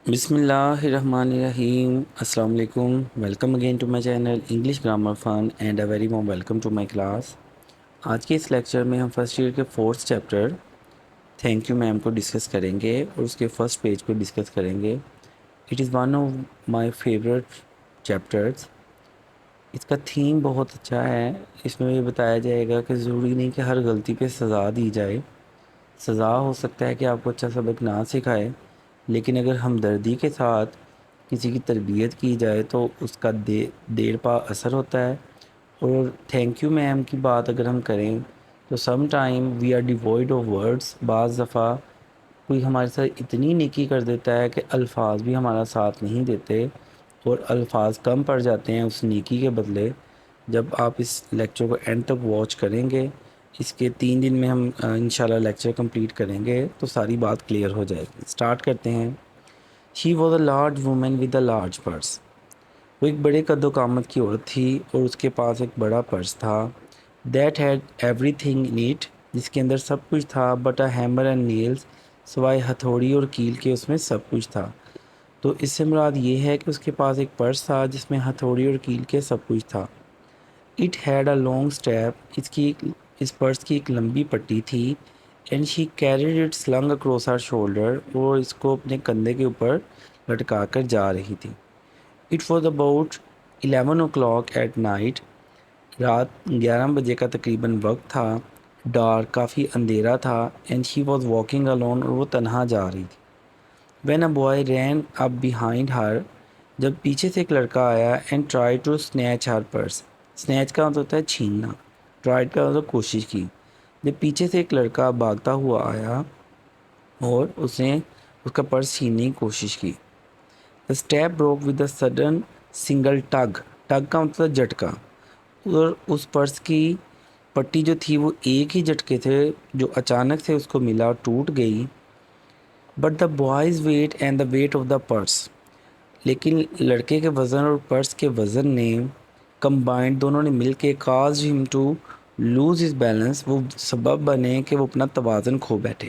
بسم اللہ الرحمن الرحیم. السلام علیکم. Welcome again to my channel English grammar fun and a very warm welcome to my class. آج کے اس لیکچر میں ہم فرسٹ ایئر کے fourth chapter thank you ma'am کو ڈسکس کریں گے اور اس کے فرسٹ پیج کو ڈسکس کریں گے. It is one of my favourite chapters. اس کا تھیم بہت اچھا ہے. اس میں یہ بتایا جائے گا کہ ضروری نہیں کہ ہر غلطی پہ سزا دی جائے. سزا ہو سکتا ہے کہ آپ کو اچھا سبق نہ سکھائے، لیکن اگر ہمدردی کے ساتھ کسی کی تربیت کی جائے تو اس کا دیر پا اثر ہوتا ہے. اور تھینک یو میم کی بات اگر ہم کریں تو some time we are divide of words. بعض دفعہ کوئی ہمارے ساتھ اتنی نیکی کر دیتا ہے کہ الفاظ بھی ہمارا ساتھ نہیں دیتے اور الفاظ کم پڑ جاتے ہیں اس نیکی کے بدلے. جب آپ اس لیکچر کو اینڈ تک واچ کریں گے، اس کے 3 دن میں ہم انشاءاللہ لیکچر کمپلیٹ کریں گے تو ساری بات کلیئر ہو جائے گی. اسٹارٹ کرتے ہیں. She was a large woman with a large purse. وہ ایک بڑے قد و قامت کی عورت تھی اور اس کے پاس ایک بڑا پرس تھا. That had everything in it. جس کے اندر سب کچھ تھا. But a hammer and nails. سوائے ہتھوڑی اور کیل کے اس میں سب کچھ تھا. تو اس سے مراد یہ ہے کہ اس کے پاس ایک پرس تھا جس میں ہتھوڑی اور کیل کے سب کچھ تھا. It had a long strap. اس پرس کی ایک لمبی پٹی تھی. And she carried it slung across her shoulder. وہ اس کو اپنے کندھے کے اوپر لٹکا کر جا رہی تھی. It was about 11 o'clock at night. رات 11 بجے کا تقریباً وقت تھا. ڈارک کافی اندھیرا تھا. And she was walking alone. اور وہ تنہا جا رہی تھی. When a boy ran up behind her. جب پیچھے سے ایک لڑکا آیا. And try to snatch her purse. snatch کا مطلب ہوتا ہے چھیننا. ٹرائی کا مطلب کوشش کی. جب پیچھے سے ایک لڑکا بھاگتا ہوا آیا اور اس نے اس کا پرس چھیننے کی کوشش کی. The step broke with a sudden single tug. Tug کا مطلب جھٹکا. اور اس پرس کی پٹی جو تھی وہ ایک ہی جھٹکے تھے جو اچانک سے اس کو ملا اور ٹوٹ گئی. But the boy's weight and the weight of the purse. لیکن لڑکے کے وزن اور پرس کے وزن نے کمبائنڈ، دونوں نے مل کے کاز ہم ٹو لوز ہز بیلنس. وہ سبب بنے کہ وہ اپنا توازن کھو بیٹھے.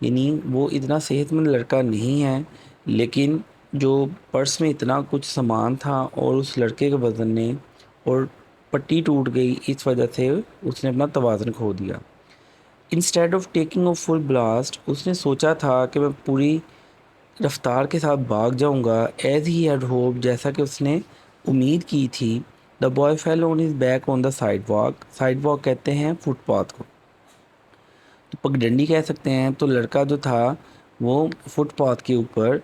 یعنی وہ اتنا صحت مند لڑکا نہیں ہے، لیکن جو پرس میں اتنا کچھ سامان تھا اور اس لڑکے کے وزن نے اور پٹی ٹوٹ گئی، اس وجہ سے اس نے اپنا توازن کھو دیا. Instead of taking a full blast. اس نے سوچا تھا کہ میں پوری رفتار کے ساتھ بھاگ جاؤں گا. As he had hoped. جیسا کہ اس نے امید کی تھی. The boy fell on his back on the sidewalk. Sidewalk کہتے ہیں فٹ پاتھ کو، تو پگڈنڈی کہہ سکتے ہیں. تو لڑکا جو تھا وہ فٹ پاتھ کے اوپر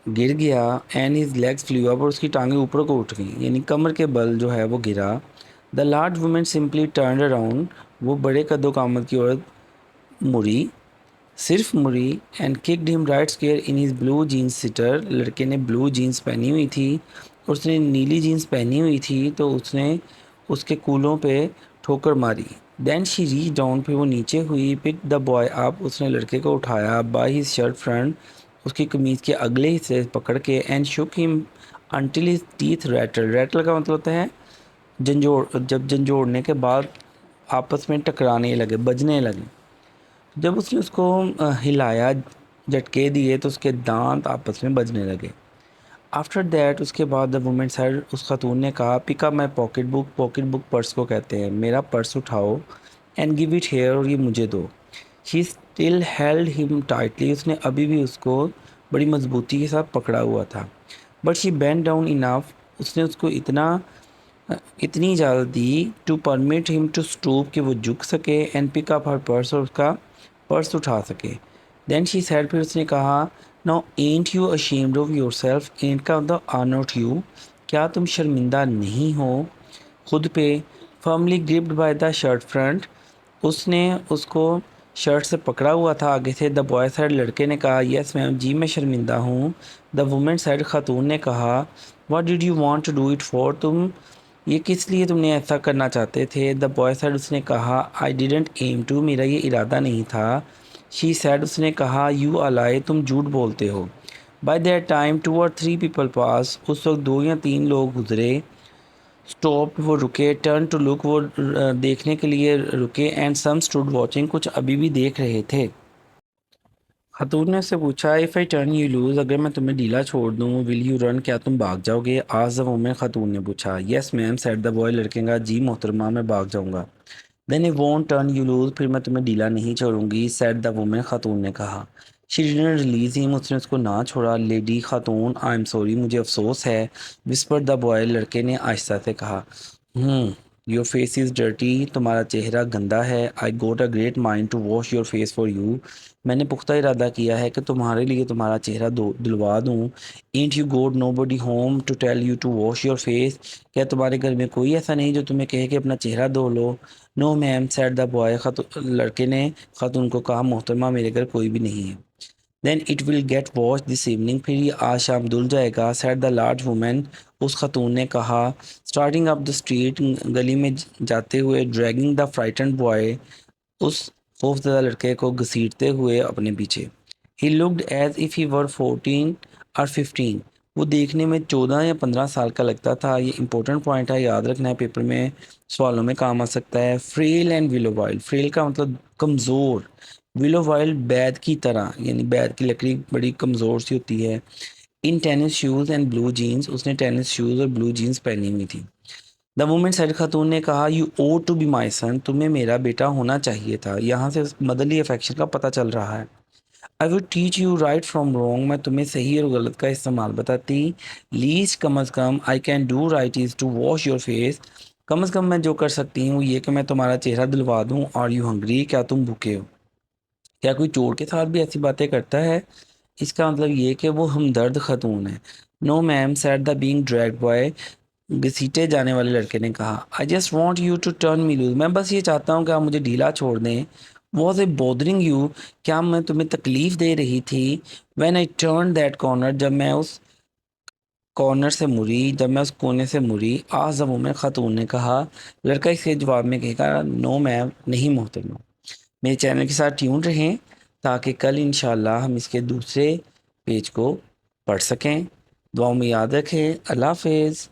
گر گیا. اینڈ ہز لیگس فلیو اپ. اور اس کی ٹانگیں اوپر کو اٹھ گئیں، یعنی کمر کے بل جو ہے وہ گرا. The large woman simply turned around. وہ بڑے قد و قامت کی عورت مڑی، صرف مڑی. And kicked him right square in his blue jeans sitter. لڑکے نے بلو جینس پہنی ہوئی تھی اور اس نے نیلی جینس پہنی ہوئی تھی، تو اس نے اس کے کولوں پہ ٹھوکر ماری. دین شی ریچ ڈاؤن. پھر وہ نیچے ہوئی. پک دا بوائے اپ. اس نے لڑکے کو اٹھایا. By his shirt front. اس کی قمیض کے اگلے حصے پکڑ کے. اینڈ شوک ہم until his teeth riddle. Riddle کا مطلب ہوتا ہے جھنجھوڑ. جب جھنجھوڑنے کے بعد آپس میں ٹکرانے لگے، بجنے لگے. جب اس نے اس کو ہلایا، جھٹکے دیے، تو اس کے دانت آپس میں بجنے لگے. After that. اس کے بعد دا وومن سیڈ. اس خاتون نے کہا pick up my pocketbook. Pocketbook purse کو کہتے ہیں. میرا پرس اٹھاؤ. And give it here. اور یہ مجھے دو. She still held him tightly. اس نے ابھی بھی اس کو بڑی مضبوطی کے ساتھ پکڑا ہوا تھا. But she bend down enough. اس نے اس کو اتنی اجازت دی to permit him to stoop کہ وہ جھک سکے. And pick up her purse. اور اس کا پرس اٹھا سکے. Then she said. پھر اس نے کہا now ain't you ashamed of yourself. Ain't کا مطلب آر ناٹ یو. کیا تم شرمندہ نہیں ہو خود پہ. Firmly gripped by the shirt front. اس نے اس کو شرٹ سے پکڑا ہوا تھا آگے سے. The boy said. لڑکے نے کہا یس میم. جی میں شرمندہ ہوں. The woman said. خاتون نے کہا what did you want to do it for. یہ کس لیے تم نے ایسا کرنا چاہتے تھے. دا بوائے سیڈ. اس نے کہا آئی ڈیڈنٹ ایم ٹو. میرا یہ ارادہ نہیں تھا. She said. اس نے کہا یو آر لائی. تم جھوٹ بولتے ہو. By that time 2 or 3 people pass. اس وقت 2 یا 3 لوگ گزرے. اسٹاپ. وہ رکے. Turn to look. وہ دیکھنے کے لیے رکے. And some stood watching. کچھ ابھی بھی دیکھ رہے تھے. خاتون نے اس سے پوچھا if I turn you lose, اگر میں تمہیں ڈھیلا چھوڑ دوں ول یو رن، کیا تم بھاگ جاؤ گے؟ آج دا وومن، خاتون نے پوچھا. یس میم سیٹ دا بوائے، لڑکے کا جی محترمہ میں بھاگ جاؤں گا. دین اے وونٹ ٹرن یو لوز، پھر میں تمہیں ڈھیلا نہیں چھوڑوں گی، سیٹ دا وومن، خاتون نے کہا. شی ڈیڈنٹ ریلیز ہم، اس نے اس کو نہ چھوڑا. لیڈی خاتون، آئی ایم سوری، مجھے افسوس ہے. وسپر دا بوائے، لڑکے نے آہستہ سے کہا. یور فیس از ڈرٹی، تمہارا چہرہ گندا ہے. I got a great mind to wash your face for you, میں نے پختہ ارادہ کیا ہے کہ تمہارے لیے تمہارا چہرہ دلوا دوں. Ain't you got nobody home to tell you to wash your face, کیا تمہارے گھر میں کوئی ایسا نہیں جو تمہیں کہے کہ اپنا چہرہ دھو لو؟ نو میم سیٹ دا بوائے، لڑکے نے خاتون کو کہا. محترمہ میرے گھر کوئی بھی نہیں ہے. Then it will get wash this evening, پھر یہ آج شام دھل جائے گا. سیٹ دا لارج وومین، اس خاتون نے کہا. اسٹارٹنگ اپ دا اسٹریٹ، گلی میں جاتے ہوئے. ڈریگنگ دا فرائٹنڈ بوائے، اس خوفزدہ لڑکے کو گھسیٹتے ہوئے اپنے پیچھے. He looked as if he were 14 اور 15، وہ دیکھنے میں 14 یا 15 سال کا لگتا تھا. یہ امپورٹنٹ پوائنٹ ہے، یاد رکھنا ہے، پیپر میں سوالوں میں کام آ سکتا ہے. فریل اینڈ ویلو وائل، فریل کا مطلب کمزور، ویلو وائل بیت کی طرح، یعنی بیت کی لکڑی بڑی کمزور سی ہوتی ہے. In tennis shoes and blue jeans, اس نے ٹینس شوز اور بلو جینس پہنی ہوئی تھی. دا وومن سیڈ، خاتون نے کہا. You ought to be my son, تمہیں میرا بیٹا ہونا چاہیے تھا. یہاں سے مدرلی افیکشن کا پتہ چل رہا ہے. I would teach you right from wrong, میں تمہیں صحیح اور غلط کا استعمال بتاتی. لیسٹ، کم از کم. I can do right is to wash your face, کم از کم میں جو کر سکتی ہوں یہ کہ میں تمہارا چہرہ دلوا دوں. آر یو ہنگری، کیا تم بھوکے ہو؟ کیا کوئی چور کے ساتھ بھی ایسی باتیں کرتا ہے؟ اس کا مطلب یہ کہ وہ ہمدرد خاتون ہے. No ma'am said the being dragged boy, گھسیٹے جانے والے لڑکے نے کہا. I just want you to turn me loose, میں بس یہ چاہتا ہوں کہ آپ مجھے ڈھیلا چھوڑ دیں. واز اے بودرنگ یو، کیا میں تمہیں تکلیف دے رہی تھی؟ When I turn that corner, جب میں اس کارنر سے مڑی، جب میں اس کونے سے مڑی. آج وومن، خاتون نے کہا. لڑکا اس کے جواب میں کہے گا نو میم، نہیں محترمہ. میرے چینل کے ساتھ ٹیون رہیں تاکہ کل انشاءاللہ ہم اس کے دوسرے پیج کو پڑھ سکیں. دعاؤں میں یاد رکھیں. اللہ حافظ.